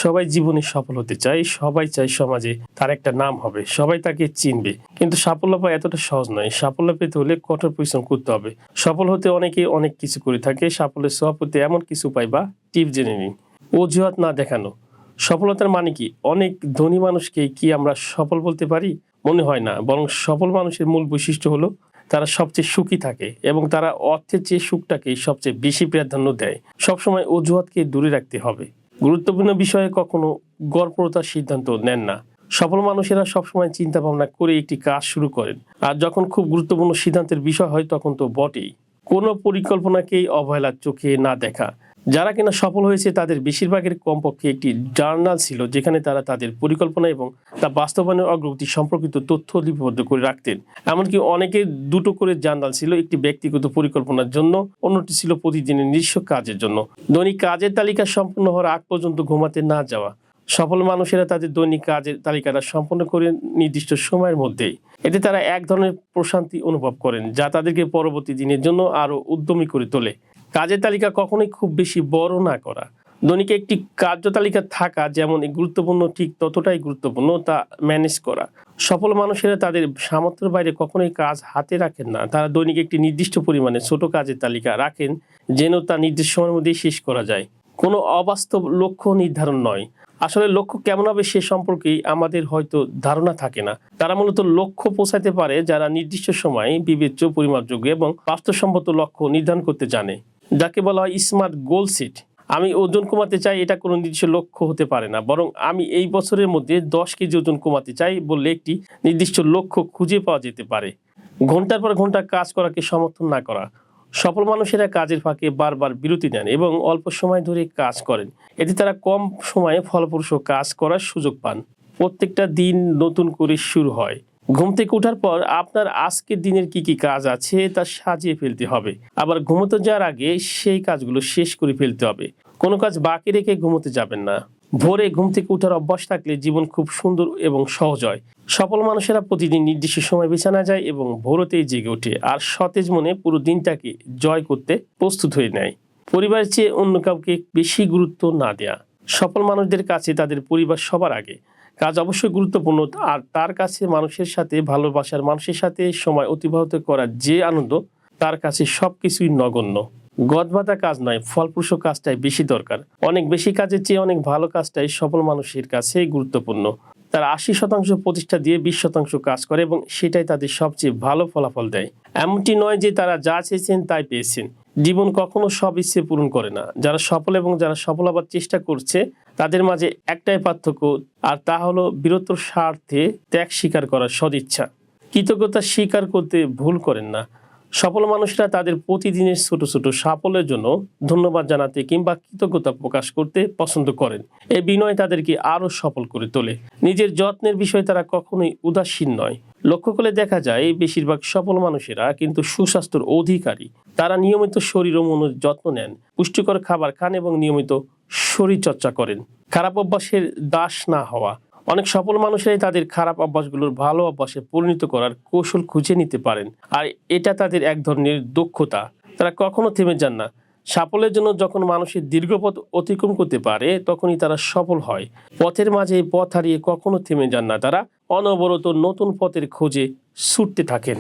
সবাই জীবনে সফল হতে চায়, সবাই চায় সমাজে তার একটা নাম হবে, সবাই তাকে চিনবে। কিন্তু সাফল্য পাওয়া এতটা সহজ নয়। সাফল্য পেতে হলে কঠোর পরিশ্রম করতে হবে। সফল হতে অনেকে অনেক কিছু করে থাকে। সাফল্যের ছোঁয়া পেতে এমন কিছু উপায় বা টিপ জেনে নিন। অজুহাত না দেখানো। সফলতার মানে কি? অনেক ধনী মানুষকে কি আমরা সফল বলতে পারি? মনে হয় না। বরং সফল মানুষের মূল বৈশিষ্ট্য হলো তারা সবচেয়ে সুখী থাকে এবং তারা অর্থের চেয়ে সুখটাকে সবচেয়ে বেশি প্রাধান্য দেয়। সবসময় অজুহাতকে দূরে রাখতে হবে। গুরুত্বপূর্ণ বিষয়ে কখনো গড়পড়তার সিদ্ধান্ত নেন না। সফল মানুষেরা সবসময় চিন্তা ভাবনা করে একটি কাজ শুরু করেন, আর যখন খুব গুরুত্বপূর্ণ সিদ্ধান্তের বিষয় হয় তখন তো বটেই। কোনো পরিকল্পনাকেই অবহেলার চোখে না দেখা। যারা কিনা সফল হয়েছে তাদের বেশিরভাগের কমপক্ষে একটি জার্নাল ছিল, যেখানে তারা তাদের পরিকল্পনা এবং তা বাস্তবায়নের অগ্রগতি সম্পর্কিত তথ্য লিপিবদ্ধ করে রাখতেন। এমনকি অনেকের দুটো করে জার্নাল ছিল, একটি ব্যক্তিগত পরিকল্পনার জন্য, অন্যটি ছিল প্রতিদিনের নিজস্ব কাজের জন্য। দৈনিক কাজের তালিকা সম্পূর্ণ হওয়ার আগ পর্যন্ত ঘুমাতে না যাওয়া। সফল মানুষেরা তাদের দৈনিক কাজের তালিকাটা সম্পন্ন করে নির্দিষ্ট সময়ের মধ্যেই। এতে তারা এক ধরনের প্রশান্তি অনুভব করেন, যা তাদেরকে পরবর্তী দিনের জন্য আরো উদ্যমী করে তোলে। কাজের তালিকা কখনোই খুব বেশি বড় না করা। দৈনিক একটি কার্য তালিকা থাকা যেমন গুরুত্বপূর্ণ, ঠিক ততটাই গুরুত্বপূর্ণ তা ম্যানেজ করা। সফল মানুষেরা তাদের সামর্থ্যের বাইরে কখনোই কাজ হাতে রাখেন না। তারা দৈনিক একটি নির্দিষ্ট পরিমাণে ছোট কাজের তালিকা রাখেন, যেন তা নির্দিষ্ট সময়ের মধ্যেই শেষ করা যায়। কোনো অবাস্তব লক্ষ্য নির্ধারণ নয়। আসলে লক্ষ্য কেমন হবে সে সম্পর্কেই আমাদের হয়তো ধারণা থাকে না। তারা মূলত লক্ষ্য পৌঁছাতে পারে যারা নির্দিষ্ট সময়ে বিবেচ্য, পরিমাপযোগ্য এবং বাস্তবসম্মত লক্ষ্য নির্ধারণ করতে জানে, যাকে বলা হয় স্মার্ট গোল সেট। আমি ওজন কমাতে চাই, এটা কোনো নির্দিষ্ট লক্ষ্য হতে পারে না, বরং আমি এই বছরের মধ্যে 10 কেজি ওজন কমাতে চাই বললে একটি নির্দিষ্ট লক্ষ্য খুঁজে পাওয়া যেতে পারে। ঘন্টার পর ঘন্টা কাজ করাকে সমর্থন না করা। সফল মানুষেরা কাজের ফাঁকে বারবার বিরতি নেন এবং অল্প সময় ধরে কাজ করেন। এতে তারা কম সময়ে ফলপ্রসূ কাজ করার সুযোগ পান। প্রত্যেকটা দিন নতুন করে শুরু হয়। ঘুম থেকে ওঠার পর আপনার আজকের দিনের কি কি কাজ আছে তা সাজিয়ে ফেলতে হবে। আবার ঘুমোতে যাওয়ার আগে সেই কাজগুলো শেষ করে ফেলতে হবে। কোনো কাজ বাকি রেখে ঘুমোতে যাবেন না। ভোরে ঘুম থেকে ওঠার অভ্যাস থাকলে জীবন খুব সুন্দর এবং সহজ হয়। সফল মানুষেরা প্রতিদিন নির্দিষ্ট সময় বিছানা যায় এবং ভোরতেই জেগে ওঠে, আর সতেজ মনে পুরো দিনটাকে জয় করতে প্রস্তুত হয়ে নেয়। পরিবারের চেয়ে অন্য কাউকে বেশি গুরুত্ব না দেয়া। সফল মানুষদের কাছে তাদের পরিবার সবার আগে। কাজ অবশ্যই গুরুত্বপূর্ণ, আর তার কাছে মানুষের সাথে, ভালোবাসার মানুষের সাথে সময় অতিবাহিত করার যে আনন্দ, তার কাছে সবকিছুই নগণ্য। গদবাঁধা কাজ নয়, ফলপ্রসূ কাজটাই বেশি দরকার। অনেক বেশি কাজের চেয়ে অনেক ভালো কাজটাই সফল মানুষের কাছে গুরুত্বপূর্ণ। তারা 80% প্রচেষ্টা দিয়ে 20% কাজ করে এবং সেটাই তাদের সবচেয়ে ভালো ফলাফল দেয়। এমনটি নয় যে তারা যা চেয়েছেন তাই পেয়েছেন। জীবন কখনো সব ইচ্ছে পূরণ করে না। যারা সফল এবং যারা সফল হবার চেষ্টা করছে তাদের মাঝে একটাই পার্থক্য, আর তা হলো বীরত্বর স্বার্থে ত্যাগ স্বীকার করার সদিচ্ছা। কৃতজ্ঞতা স্বীকার করতে ভুল করেন না। সফল মানুষরা তাদের প্রতিদিনের ছোট ছোট সাফল্যের জন্য ধন্যবাদ জানাতে কিংবা কৃতজ্ঞতা প্রকাশ করতে পছন্দ করেন। এই বিনয় তাদেরকে আরো সফল করে তোলে। নিজের যত্নের বিষয়ে তারা কখনোই উদাসীন নয়। লক্ষ্য করলে দেখা যায় বেশিরভাগ সফল মানুষেরা কিন্তু সুস্বাস্থ্যের অধিকারী। তারা নিয়মিত শরীর ও মনের যত্ন নেন, পুষ্টিকর খাবার খান এবং নিয়মিত শরীর চর্চা করেন। খারাপ অভ্যাসের দাস না হওয়া। অনেক সফল মানুষেরাই তাদের খারাপ অভ্যাসগুলোর ভালো অভ্যাসে পরিণত করার কৌশল খুঁজে নিতে পারেন, আর এটা তাদের এক ধরনের দক্ষতা। তারা কখনো থেমে যান না। সাফল্যের জন্য যখন মানুষের দীর্ঘ পথ অতিক্রম করতে পারে তখনই তারা সফল হয়। পথের মাঝে পথ হারিয়ে কখনো থেমে যান না, তারা অনবরত নতুন পথের খোঁজে ছুটতে থাকেন।